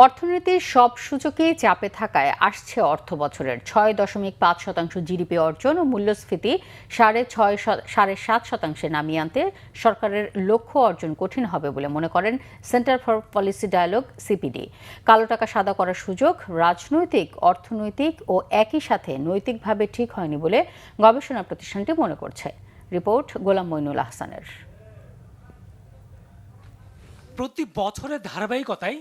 অর্থনীতির সব সূচকেই চাপে থাকায় আসছে অর্থবছরের ৬.৫% জিডিপি অর্জন ও মূল্যস্ফীতি ৬.৫-৭% নামিয়ে আনতে সরকারের লক্ষ্য অর্জন কঠিন হবে বলে মনে করেন Centre for Policy Dialogue CPD. কালো টাকা সাদা করার সুযোগ রাজনৈতিক, অর্থনৈতিক ও একই সাথে নৈতিকভাবে ঠিক হয়নি বলে গবেষণা প্রতিষ্ঠানটি মনে করছে। রিপোর্ট গোলাম মইনুল আহসানের। প্রতি বছরের ধারাবাহিকতায়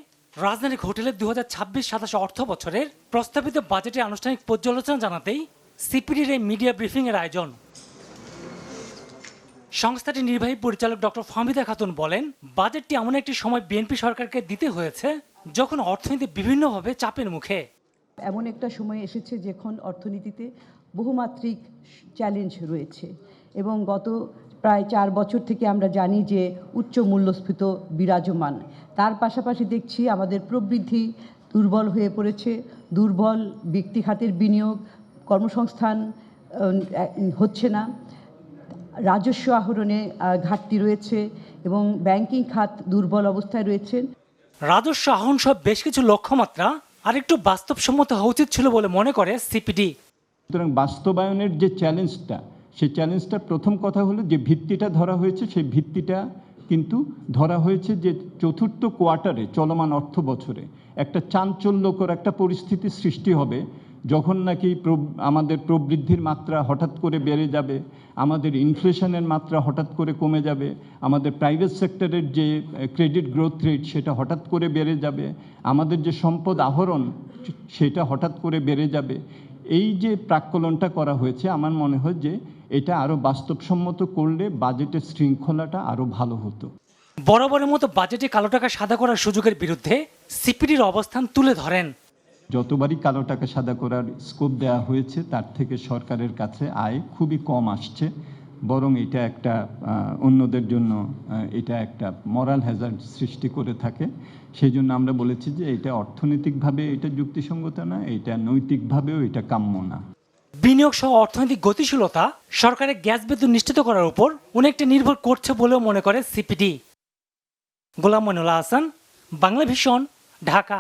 রাজধানী হোটেলের 2026-27 অর্থ বছরের প্রস্তাবিত বাজেটের আনুষ্ঠানিক পর্যালোচনা জানাতেই সিপিডির এই মিডিয়া ব্রিফিং এর আয়োজন। সংস্থাটির নির্বাহী পরিচালক ডক্টর ফাহমিদা খাতুন বলেন, বাজেটটি এমন একটি সময় বিএনপি সরকারকে দিতে হয়েছে যখন অর্থনীতি বিভিন্নভাবে চাপের মুখে। এমন একটা সময় এসেছে যখন অর্থনীতিতে বহুমাত্রিক চ্যালেঞ্জ রয়েছে এবং গত প্রায় 4 বছর থেকে আমরা জানি যে উচ্চ মূল্যস্ফীতি বিরাজমান। তার পাশাপাশি দেখছি আমাদের প্রবৃদ্ধি দুর্বল হয়ে পড়েছে, দুর্বল ব্যক্তি খাতের বিনিয়োগ, কর্মসংস্থান হচ্ছে না, রাজস্ব আহরণে ঘাটতি রয়েছে এবং ব্যাংকিং খাত দুর্বল অবস্থায় রয়েছে। রাজস্ব আহরণ সব বেশ কিছু লক্ষ্যমাত্রা আর একটু বাস্তবসম্মত হওয়া উচিত ছিল বলে মনে করে সিপিডি। সুতরাং বাস্তবায়নের যে চ্যালেঞ্জটা, সেই চ্যালেঞ্জটার প্রথম কথা হলো যে ভিত্তিটা ধরা হয়েছে, সেই ভিত্তিটা কিন্তু ধরা হয়েছে যে চতুর্থ কোয়ার্টারে চলমান অর্থ বছরে একটা চাঞ্চল্যকর একটা পরিস্থিতি সৃষ্টি হবে যখন নাকি আমাদের প্রবৃদ্ধির মাত্রা হঠাৎ করে বেড়ে যাবে, আমাদের ইনফ্লেশনের মাত্রা হঠাৎ করে কমে যাবে, আমাদের প্রাইভেট সেক্টরের যে ক্রেডিট গ্রোথ রেট সেটা হঠাৎ করে বেড়ে যাবে, আমাদের যে সম্পদ আহরণ সেটা হঠাৎ করে বেড়ে যাবে। এই যে প্রাক্কলনটা করা হয়েছে, আমার মনে হয় যে এটা আরও বাস্তবসম্মত করলে বাজেটের শৃঙ্খলাটা আরও ভালো হতো। বরাবরের মতো বাজেটে কালো টাকা সাদা করার সুযোগের বিরুদ্ধে সিপিডির অবস্থান তুলে ধরেন। যতবারই কালো টাকা সাদা করার স্কোপ দেওয়া হয়েছে তার থেকে সরকারের কাছে আয় খুবই কম আসছে, বরং এটা একটা অন্যদের জন্য এটা একটা মরাল হ্যাজার্ড সৃষ্টি করে থাকে। সেই জন্য আমরা বলেছি যে এটা অর্থনৈতিকভাবে এটা যুক্তিসঙ্গত না, এটা নৈতিকভাবেও এটা কাম্য না। বিনিয়োগ সহ অর্থনৈতিক গতিশীলতা সরকারের গ্যাস বিদ্যুৎ নিশ্চিত করার উপর অনেকটা নির্ভর করছে বলেও মনে করে সিপিডি। গোলাম মইনুল আহসান, বাংলা ভিশন, ঢাকা।